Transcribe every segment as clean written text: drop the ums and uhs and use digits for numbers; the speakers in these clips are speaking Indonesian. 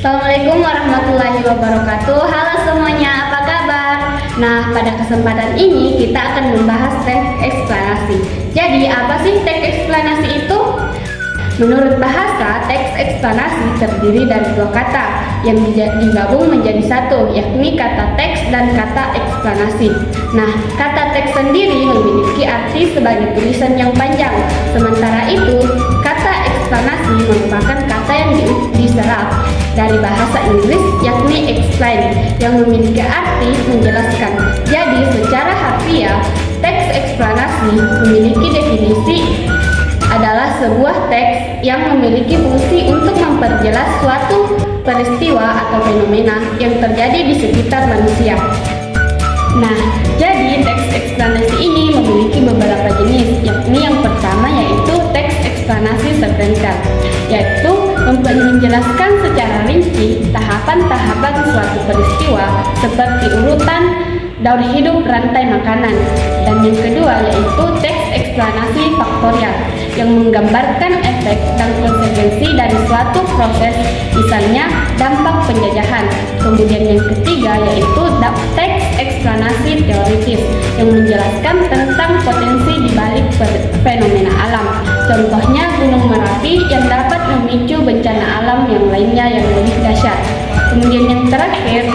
Assalamualaikum warahmatullahi wabarakatuh. Halo semuanya, apa kabar? Nah, pada kesempatan ini kita akan membahas teks eksplanasi. Jadi, apa sih teks eksplanasi itu? Menurut bahasa, teks eksplanasi terdiri dari dua kata yang digabung menjadi satu, yakni kata teks dan kata eksplanasi. Nah, kata teks sendiri memiliki arti sebagai tulisan yang panjang. Sementara itu, kata eksplanasi merupakan kata yang diserap dari bahasa Inggris, yakni explain, yang memiliki arti menjelaskan. Jadi, secara harfiah, teks eksplanasi memiliki definisi adalah sebuah teks yang memiliki fungsi untuk memperjelas suatu peristiwa atau fenomena yang terjadi di sekitar manusia. Nah, jadi teks eksplanasi ini memiliki beberapa jenis, yakni yang pertama yaitu teks eksplanasi sekvensial, yaitu menjelaskan secara rinci tahapan-tahapan suatu peristiwa seperti urutan daur hidup rantai makanan. Dan yang kedua yaitu teks eksplanasi faktorial, yang menggambarkan efek dan konsekuensi dari suatu proses, misalnya dampak penjajahan. Kemudian yang ketiga yaitu teks eksplanasi teoritis, yang menjelaskan tentang potensi di balik fenomena alam. Contohnya Gunung Merapi yang dapat memicu bencana alam yang lainnya yang lebih dahsyat. Kemudian yang terakhir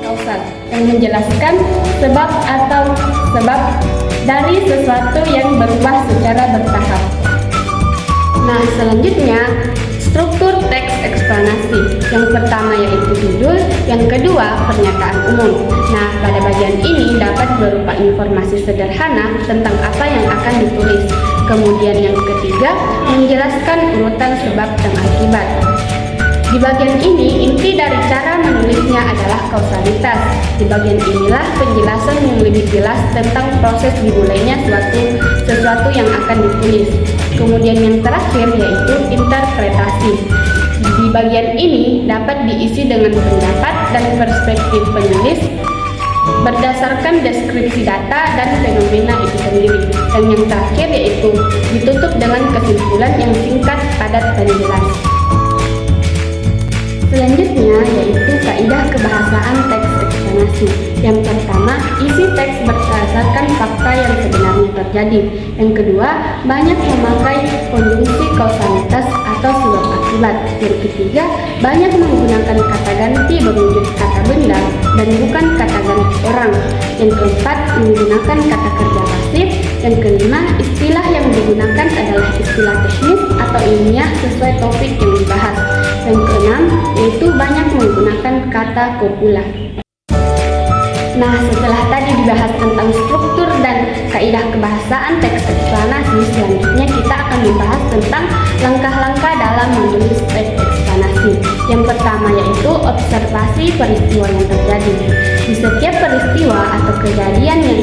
kausal, yang menjelaskan sebab dari sesuatu yang berubah secara bertahap. Nah, selanjutnya struktur teks eksplanasi. Yang pertama yaitu judul, yang kedua pernyataan umum. Nah, pada bagian ini dapat berupa informasi sederhana tentang apa yang akan ditulis. Kemudian yang ketiga menjelaskan urutan sebab dan akibat. Di bagian ini, inti dari cara menulisnya adalah kausalitas. Di bagian inilah penjelasan yang lebih jelas tentang proses dimulainya sesuatu yang akan ditulis. Kemudian yang terakhir yaitu interpretasi. Di bagian ini dapat diisi dengan pendapat dan perspektif penulis berdasarkan deskripsi data dan fenomena itu sendiri. Dan yang terakhir yaitu ditutup dengan kesimpulan yang singkat, padat, dan jelas. Selanjutnya yaitu kaidah kebahasaan teks eksplanasi. Yang pertama, isi teks berdasarkan fakta yang sebenarnya terjadi. Yang kedua, banyak memakai konjungsi kausalitas atau sebab akibat. Yang ketiga, banyak menggunakan kata ganti berwujud kata benda dan bukan kata ganti orang. Yang keempat, menggunakan kata kerja pasif. Yang kelima, istilah yang digunakan adalah istilah teknis atau ilmiah sesuai topik yang dibahas. Yang keenam, yaitu banyak menggunakan kata kopula. Nah, setelah tadi dibahas tentang struktur dan kaidah kebahasaan teks eksplanasi, selanjutnya kita akan membahas tentang langkah-langkah dalam menulis teks eksplanasi. Yang pertama yaitu observasi peristiwa yang terjadi. Di setiap peristiwa atau kejadian yang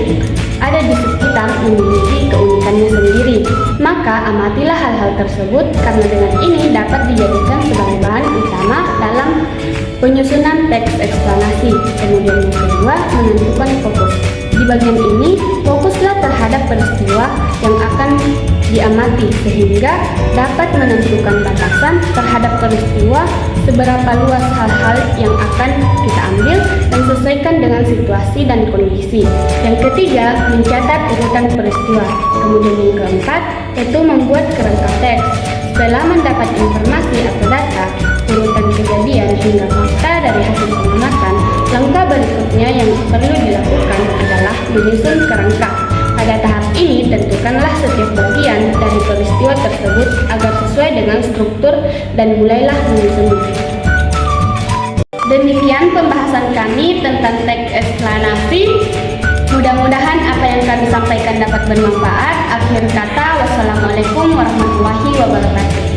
ada di sekitar memiliki keunikannya sendiri. Maka amatilah hal-hal tersebut, karena dengan ini dapat dijadikan sebagai bahan utama dalam penyusunan teks eksplanasi. Kemudian yang kedua, menentukan fokus. Di bagian ini, fokuslah terhadap peristiwa yang akan diamati sehingga dapat menentukan batasan terhadap peristiwa, seberapa luas hal-hal yang akan kita ambil dan sesuaikan dengan situasi dan kondisi. Yang ketiga, mencatat urutan peristiwa. Kemudian yang keempat, yaitu membuat kerangka teks. Setelah mendapat informasi atau data, urutan kejadian hingga fakta dari hasil pengamatan, langkah berikutnya yang perlu dilakukan adalah menyusun kerangka. Pada tahap ini, tentukanlah setiap bagian dari peristiwa tersebut agar sesuai dengan struktur dan mulailah menyusunnya. Demikian pembahasan kami tentang teks eksplanasi. Mudah-mudahan apa yang kami sampaikan dapat bermanfaat. Akhir kata, wassalamualaikum warahmatullahi wabarakatuh.